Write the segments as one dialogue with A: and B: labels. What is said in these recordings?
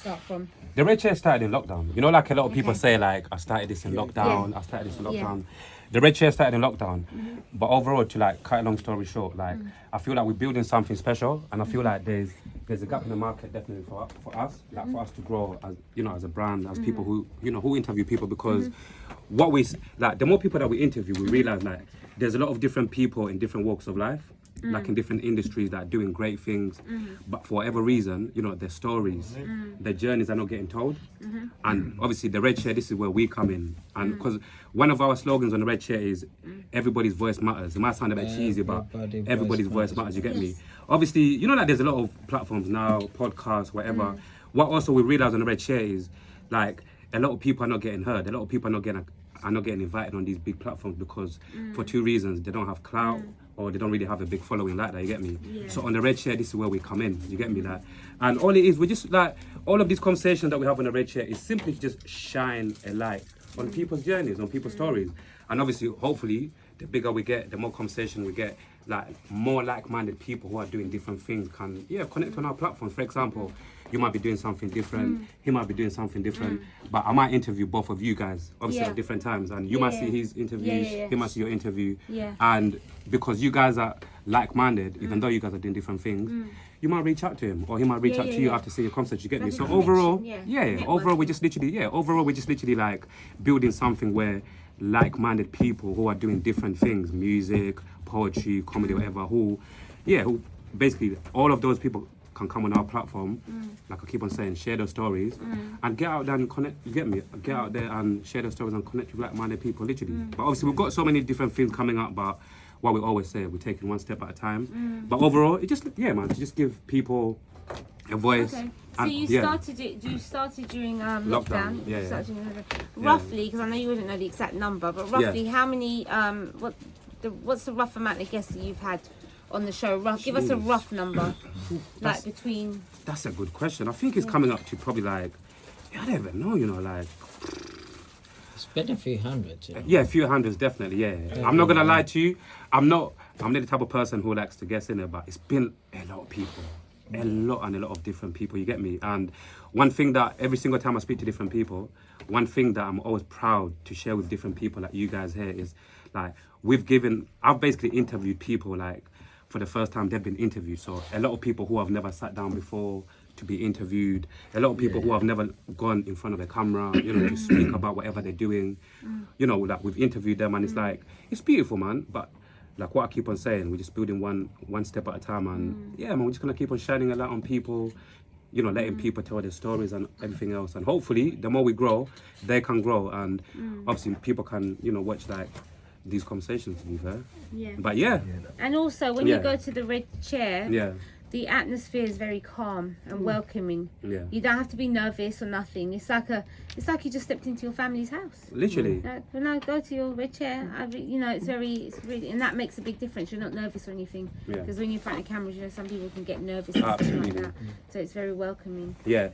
A: start from?
B: The red chair started in lockdown. You know, like a lot of people say, like, I started this in lockdown, I started this in lockdown. The red chair started in lockdown. But overall, to like cut a long story short, like, I feel like we're building something special, and I feel like there's a gap in the market definitely for us, like for us to grow as, you know, as a brand, as people who, you know, who interview people, because what we, like, the more people that we interview, we realize, like, there's a lot of different people in different walks of life, like in different industries that are doing great things, but for whatever reason, you know, their stories, their journeys are not getting told. And obviously the red chair, this is where we come in. And because one of our slogans on the red chair is everybody's voice matters. It might sound a bit cheesy, but everybody's voice matters, you get me? Obviously, you know, like there's a lot of platforms now, podcasts, whatever. What also we realize on the red chair is, like, a lot of people are not getting heard. A lot of people are not getting invited on these big platforms because for two reasons: they don't have clout, or they don't really have a big following like that, you get me? So on the red chair, this is where we come in, you get me? Like, and all it is, we just, like, all of these conversations that we have on the red chair is simply to just shine a light on people's journeys, on people's stories. And obviously, hopefully, the bigger we get, the more conversation we get, like, more like-minded people who are doing different things can, connect on our platforms. For example, you might be doing something different, he might be doing something different, but I might interview both of you guys, obviously at different times, and you might see his interviews, he might see your interview, and because you guys are like-minded, even though you guys are doing different things, you might reach out to him, or he might reach out to you after seeing your concert, you get me? So overall, overall we're just literally like building something where like-minded people who are doing different things, music, poetry, comedy, whatever, who basically all of those people can come on our platform, like I keep on saying, share those stories, and get out there and connect, you get me? Get out there and share those stories and connect with like-minded people, literally. But obviously we've got so many different things coming up, but what we always say, we're taking one step at a time. But overall, it just, to just give people a voice.
A: Okay. So
B: And,
A: you started during lockdown.
B: Yeah, yeah.
A: Roughly, because I know you wouldn't know the exact number, but roughly how many? What's the rough amount of guests that you've had on the show? Give us a rough number, like between.
B: That's a good question. I think it's coming up to probably like, I don't even know, you know, like.
C: It's been a few hundreds, you know?
B: Yeah, a few hundreds, definitely, yeah. I'm not gonna lie to you. I'm not the type of person who likes to guess in it, but it's been a lot of people. A lot of different people, you get me? And one thing that every single time I speak to different people, one thing that I'm always proud to share with different people like you guys here is, like, I've basically interviewed people, like, for the first time they've been interviewed. So a lot of people who have never sat down before to be interviewed, a lot of people who have never gone in front of a camera, you know, to speak about whatever they're doing. You know, like, we've interviewed them, and it's like, it's beautiful, man. But like what I keep on saying, we're just building one step at a time, and man, we're just gonna keep on shining a light on people, you know, letting people tell their stories and everything else. And hopefully, the more we grow, they can grow, and obviously people can, you know, watch like these conversations, to be fair. But
A: And also, when you go to the red chair,
B: the
A: atmosphere is very calm and welcoming. You don't have to be nervous or nothing. It's like you just stepped into your family's house.
B: Literally.
A: When I go to your red chair, you know, it's really, and that makes a big difference. You're not nervous or anything. Because when you're in front of cameras, you know, some people can get nervous and stuff like that. So it's very welcoming. Okay.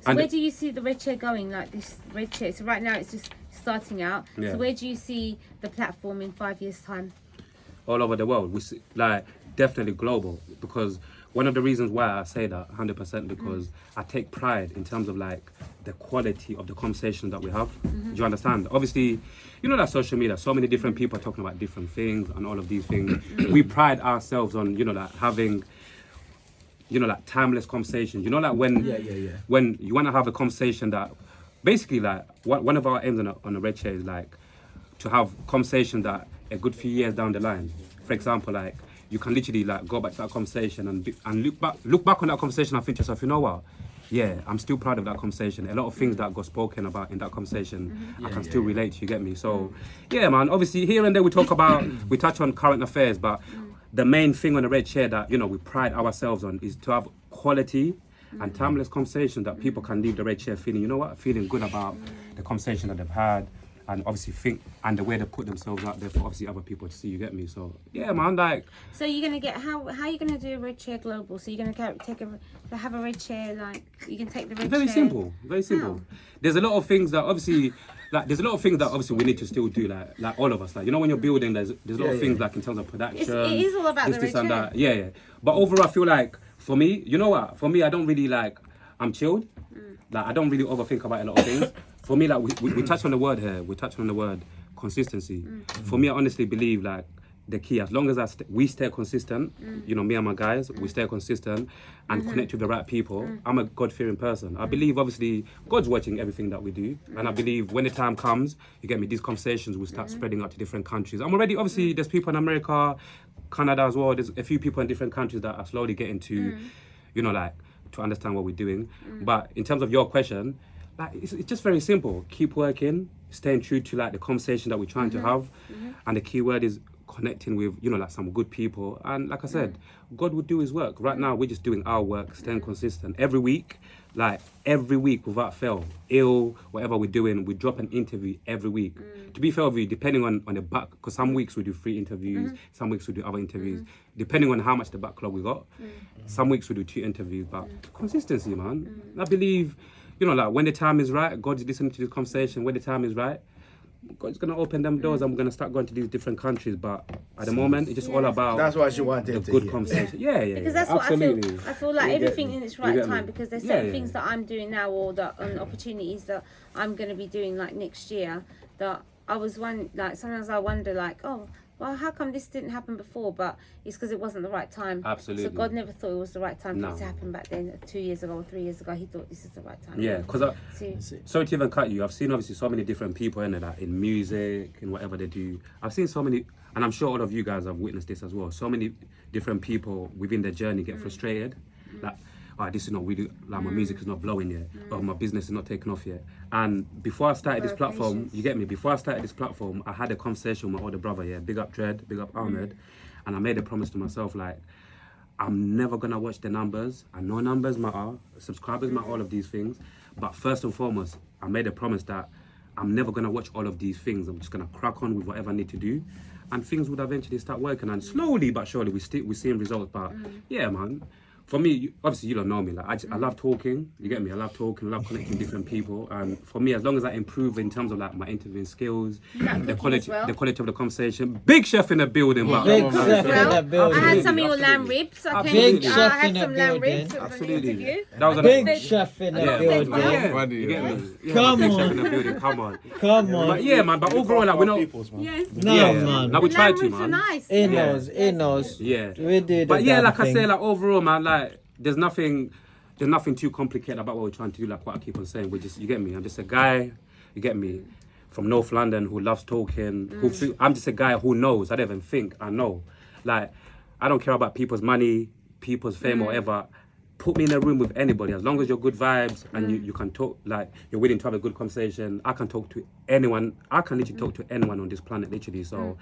A: So where do you see the red chair going? Like this red chair. So right now it's just starting out. So where do you see the platform in 5 years' time?
B: All over the world. We see, like, definitely global, because one of the reasons why I say that 100% because I take pride in terms of like the quality of the conversation that we have. Do you understand? Obviously, you know that social media, so many different people are talking about different things and all of these things. We pride ourselves on, you know, like having, you know, like timeless conversations. You know, like when you want to have a conversation that basically, like, one of our aims on the red chair is like to have conversation that a good few years down the line, for example, like, you can literally like go back to that conversation and look back on that conversation and think to yourself, you know what? Yeah, I'm still proud of that conversation. A lot of things that got spoken about in that conversation, I can still relate to, you get me? So, yeah, man, obviously here and there we touch on current affairs, but the main thing on the red chair that, you know, we pride ourselves on is to have quality and timeless conversation that people can leave the red chair feeling, you know what, feeling good about the conversation that they've had, and obviously and the way they put themselves out there for obviously other people to see, you get me? So yeah, man, like. So
A: you're gonna get how are you gonna do a red chair global? So you're gonna have a red chair, like you can take the red
B: very
A: chair.
B: Very simple. How? There's a lot of things that obviously we need to still do, like all of us, like, you know, when you're building, there's a lot of things like in terms of production.
A: It is all about the red chair.
B: But overall, I feel like for me, you know what? For me, I don't really like. I'm chilled. Like I don't really overthink about a lot of things. For me, like we touch on the word here. We touch on the word consistency. For me, I honestly believe like the key, as long as we stay consistent, you know, me and my guys, we stay consistent and connect with the right people. I'm a God-fearing person. I believe, obviously, God's watching everything that we do. And I believe when the time comes, you get me, these conversations will start spreading out to different countries. I'm already, obviously, there's people in America, Canada as well. There's a few people in different countries that are slowly getting to, you know, like, to understand what we're doing. But in terms of your question, like, it's just very simple. Keep working, staying true to, like, the conversation that we're trying to have. And the key word is connecting with, you know, like some good people. And like I said, God will do his work. Right now, we're just doing our work, staying consistent. Every week without fail, whatever we're doing, we drop an interview every week. To be fair with you, depending on the back, because some weeks we do 3 interviews, some weeks we do other interviews, depending on how much the backlog we got. Some weeks we do 2 interviews, but consistency, man. I believe, you know, like when the time is right, God's listening to this conversation. When the time is right, God's gonna open them doors and we're gonna start going to these different countries. But at the moment, it's just all about
D: that's what she wanted
B: the good conversation. Yeah.
A: Because that's
B: absolutely.
A: what I feel like everything in its right time,
B: me?
A: because there's certain things that I'm doing now or that opportunities that I'm going to be doing like next year that I was sometimes I wonder like, oh, well, how come this didn't happen before? But it's because it wasn't the right time.
B: Absolutely.
A: So God never thought it was the right time for it to happen back then. 2 years ago or 3 years ago, he thought this is the right time.
B: Yeah, because sorry to even cut you. I've seen obviously so many different people in it, like in music and whatever they do. I've seen so many, and I'm sure all of you guys have witnessed this as well. So many different people within their journey get frustrated, like, oh, this is not really, like my music is not blowing yet, or my business is not taking off yet. And before I started this platform, you get me, before I started this platform, I had a conversation with my older brother, big up Dread, big up Ahmed, and I made a promise to myself, like, I'm never gonna watch the numbers. I know numbers matter, subscribers matter, all of these things, but first and foremost, I made a promise that I'm never gonna watch all of these things. I'm just gonna crack on with whatever I need to do, and things would eventually start working. And slowly but surely, we're seeing results. But yeah, man. For me, obviously you don't know me. Like I love talking. You get me? I love talking. I love connecting with different people. And for me, as long as I improve in terms of like my interviewing skills, the quality of the conversation. Big chef in the building. But
C: Big chef in the building.
A: I had some of your lamb ribs. I
C: Big
A: came.
C: chef
A: I had
C: in the
A: some lamb
C: building.
A: ribs.
B: Absolutely. That was
C: Big chef in the building.
B: Yeah, you get me? Yeah,
C: Come
B: big
C: on.
B: chef in the building. Come on.
C: Come on.
B: But yeah, man. But overall, like we're not.
A: Yes.
C: No, man.
B: Now we
A: The
B: try
A: lamb
B: to,
A: ribs are
B: man.
A: nice.
C: He knows.
B: Yeah.
C: We did.
B: But yeah, like I say, like overall, man, like there's nothing too complicated about what we're trying to do. Like what I keep on saying, you get me? I'm just a guy, you get me, from North London who loves talking. I'm just a guy who knows. I don't even think I know. Like I don't care about people's money, people's fame, or whatever. Put me in a room with anybody, as long as you're good vibes and you can talk, like you're willing to have a good conversation. I can talk to anyone. I can literally talk to anyone on this planet, literally. So,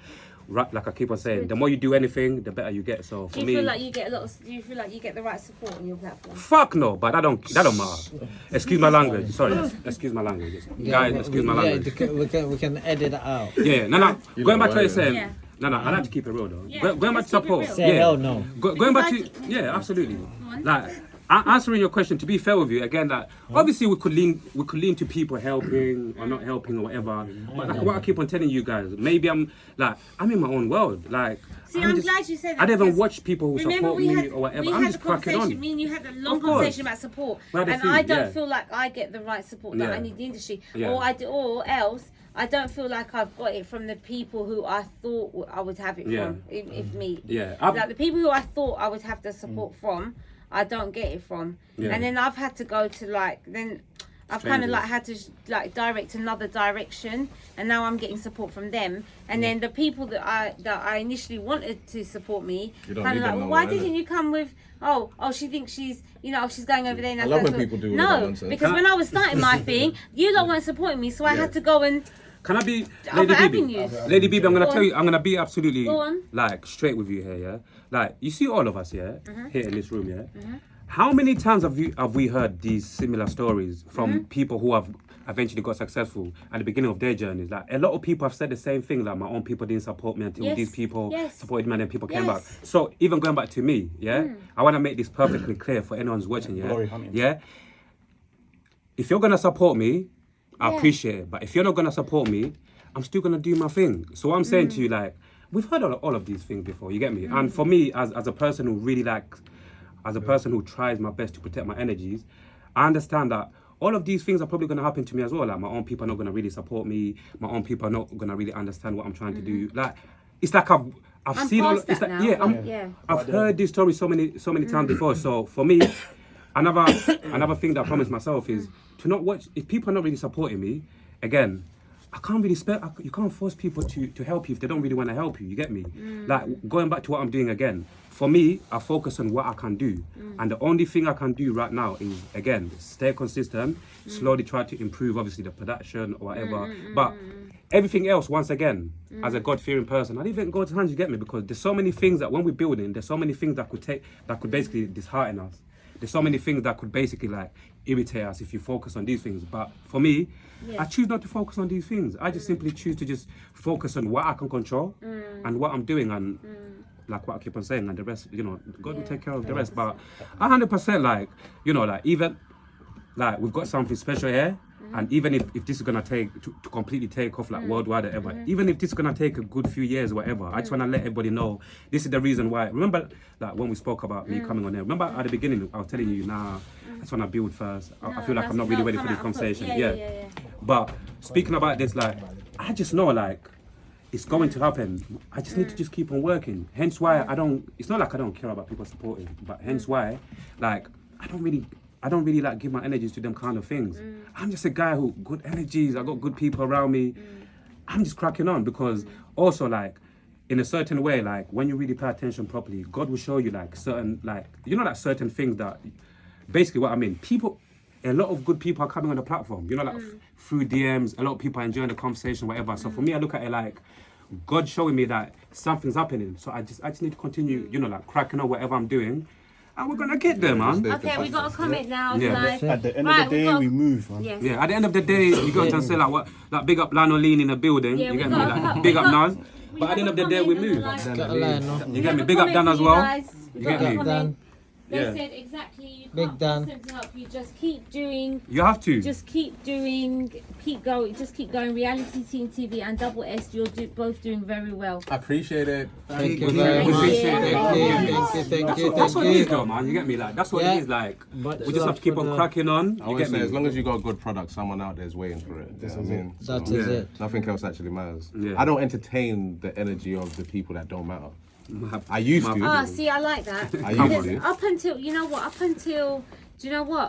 B: like I keep on saying, the more you do anything, the better you get. So for
A: Do you
B: me,
A: feel like you get do you feel like you get the right support on your platform?
B: fuck no, but that don't matter. Excuse my language. Sorry, excuse my language, guys. Excuse my language.
C: We can edit it out.
B: Yeah, no. Going back to what you're saying.
A: Yeah.
B: No, I like to keep it real though.
A: Yeah,
B: Going back to
A: let's keep it
B: support.
A: real.
C: Say
B: Yeah.
C: hell no.
B: Going back to absolutely. Like answering your question, to be fair with you again, that obviously we could lean to people helping or not helping or whatever. But like what I keep on telling you guys, maybe I'm in my own world. Like
A: See, I'm glad you said that.
B: I don't even
A: because
B: watch people who
A: remember
B: support
A: we
B: me
A: had,
B: or whatever.
A: we
B: I'm
A: had
B: just
A: a
B: cracking
A: conversation.
B: on.
A: Me and you had a long
B: Of course.
A: conversation about support,
B: Well,
A: and
B: the
A: I
B: thing,
A: don't
B: yeah.
A: feel like I get the right support that
B: Yeah.
A: I need the industry,
B: Yeah.
A: or else I don't feel like I've got it from the people who I thought I would have it
B: Yeah.
A: from. If me,
B: Yeah.
A: like the people who I thought I would have the support from, I don't get it from,
B: Yeah.
A: and then I've had to go to I've kind of
B: Strangers.
A: had to direct another direction, and now I'm getting support from them. And then the people that I initially wanted to support me,
E: You don't
A: kind
E: need
A: of like,
E: them
A: well,
E: no
A: why
E: more, innit?
A: didn't you come with? Oh, she thinks she's going over there. And
E: I love when people do all that
A: no,
E: nonsense.
A: because when I was starting my thing, you lot weren't supporting me, so I had to go and
B: Can I be
A: other
B: Lady
A: avenues.
B: Bibi? Lady Bibi, I'm gonna
A: Go
B: tell
A: on.
B: you, I'm gonna be absolutely
A: Go on.
B: like straight with you here, yeah. Like you see all of us, yeah,
A: Mm-hmm.
B: here in this room, yeah. How many times have we heard these similar stories from
A: Mm-hmm.
B: people who have eventually got successful at the beginning of their journeys? Like a lot of people have said the same thing. Like my own people didn't support me until
A: Yes.
B: these people
A: Yes.
B: supported me, and then people came back.
A: Yes.
B: So even going back to me, yeah, I want to make this perfectly clear for anyone who's watching, yeah,
E: Glory hunting.
B: yeah. If you're gonna support me, I
A: Yeah.
B: appreciate it. But if you're not gonna support me, I'm still gonna do my thing. So what I'm saying to you, like, we've heard all of these things before. You get me? And for me, as a person who really likes, as a person who tries my best to protect my energies, I understand that all of these things are probably going to happen to me as well. Like my own people are not going to really support me. My own people are not going to really understand what I'm trying to do. Like it's like I've
A: I'm
B: seen all.
A: past
B: It's
A: that
B: like
A: now.
B: I've heard this story so many times before. So for me, another thing that I promised myself is to not watch. If people are not really supporting me, again, I can't really you can't force people to help you if they don't really want to help you. You get me? Like going back to what I'm doing again. For me, I focus on what I can do, and the only thing I can do right now is again stay consistent, slowly try to improve, obviously the production or whatever. But everything else, once again, as a God-fearing person, I leave it in God's hands. You get me? Because there's so many things that when we're building, there's so many things that could basically dishearten us. There's so many things that could basically like irritate us if you focus on these things. But for me, I choose not to focus on these things. I just simply choose to just focus on what I can control and what I'm doing, and like what I keep on saying, and the rest, you know, God will take care of the rest. But 100%, like, you know, like even like we've got something special here. And even if this is gonna take to completely take off like worldwide or whatever, even if this is gonna take a good few years or whatever, I just wanna let everybody know this is the reason why. Remember like when we spoke about me coming on there, remember at the beginning I was telling you, nah, I just wanna build first. I feel like I'm not really ready for this conversation. Yeah. But speaking about this, like I just know like it's going to happen. I just need to just keep on working. Hence why it's not like I don't care about people supporting, but hence why like I don't really like give my energies to them kind of things. I'm just a guy who good energies. I got good people around me. I'm just cracking on because also like in a certain way, like when you really pay attention properly, God will show you like certain like you know like certain things that basically what I mean. A lot of good people are coming on the platform. You know like through DMs, a lot of people are enjoying the conversation, whatever. So for me, I look at it like God showing me that something's happening. So I just need to continue. You know like cracking on whatever I'm doing. And we're gonna get there, man.
A: Okay, we got a comment now.
B: Yeah.
A: Like,
D: At the end of the day, we move, man.
A: Yes.
B: Yeah, at the end of the day, you got to say like what, like big up Lano Lean in the building.
A: Yeah,
B: you
A: we
B: get me?
A: got-
B: Like
A: we
B: big up
A: got-
B: Nas. But at the end of the day, we move.
C: Got a line, no?
B: You get me? Big up Dan as well. You get me?
C: Dan.
A: They
B: Yeah.
A: said exactly you
C: Big
A: can't
C: Dan.
A: force them to help you. Just keep doing.
B: You have to.
A: Just keep doing. Keep going. Just keep going. Reality Team TV and Double S. You're both doing very well.
D: I appreciate it.
C: Thank you
B: Thank
C: very
B: you.
C: much.
B: Appreciate
C: Thank
B: it.
C: you.
B: That's what it is, though, man. You get me? Like that's what
A: Yeah.
B: it is. Like
C: But
B: we just have to keep on cracking on.
E: I
B: You
E: always
B: get
E: say,
B: me?
E: as long as you got a good product, someone out there is waiting for it. You know what I mean?
C: That
E: So,
C: is
B: Yeah.
C: it.
E: nothing else actually matters.
B: Yeah.
E: I don't entertain the energy of the people that don't matter. I used to.
A: Ah, see, I like that.
E: I
A: Because
E: used to.
A: up until, you know what?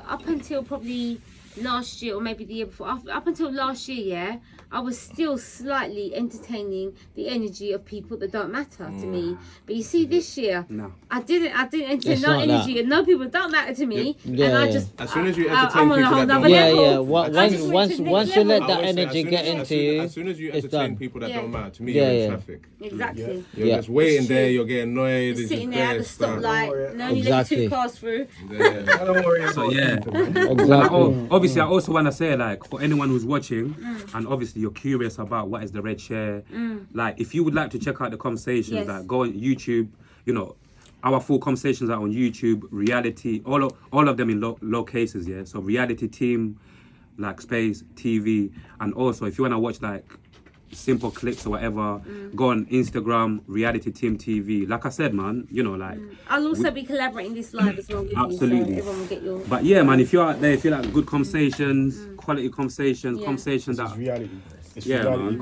A: Up until probably last year or maybe the year before, up until last year, yeah, I was still slightly entertaining the energy of people that don't matter to me. But you see, this year,
B: No.
A: I didn't entertain
C: It's
A: no
C: not
A: energy
C: that.
A: and no people don't matter to me.
C: Yeah,
A: and I
C: yeah.
A: just
E: As soon as you
A: I'm
E: entertain
A: on a
E: people
A: whole
E: that
A: nother
E: don't
C: Yeah,
A: level.
C: yeah.
A: I just went to the
C: Once
A: next
C: you let
A: level.
C: that
E: I always say,
C: energy get into you,
E: as soon as you
C: it's
E: entertain
C: done.
E: people that
A: Yeah.
E: don't matter, to me,
C: Yeah,
E: you're in
C: yeah.
E: traffic.
A: Exactly.
E: You're
C: Yeah.
E: just waiting
A: It's
E: there,
A: true.
E: you're getting annoyed. it's
A: Sitting
E: just
A: there at the
E: this, that.
A: stoplight, no need
C: Exactly.
A: to pass through.
E: Yeah.
D: Don't worry.
B: So yeah.
C: Exactly.
B: Obviously, I also want to say, like, for anyone who's watching, and obviously you're curious about what is the Red Chair, like, if you would like to check out the conversations,
A: Yes.
B: like, go on YouTube, you know, our full conversations are on YouTube, Reality, all of them in low cases, yeah. So Reality Team, like Space TV, and also if you want to watch like simple clips or whatever, go on Instagram, Reality Team TV. Like I said, man, you know, like.
A: I'll also be collaborating this live as well with
B: Absolutely.
A: you, so everyone will get your.
B: But yeah, man, if you're out there, if you like good conversations, quality conversations,
A: Yeah.
B: conversations that
D: It's reality. It's
B: Yeah,
D: reality
B: man.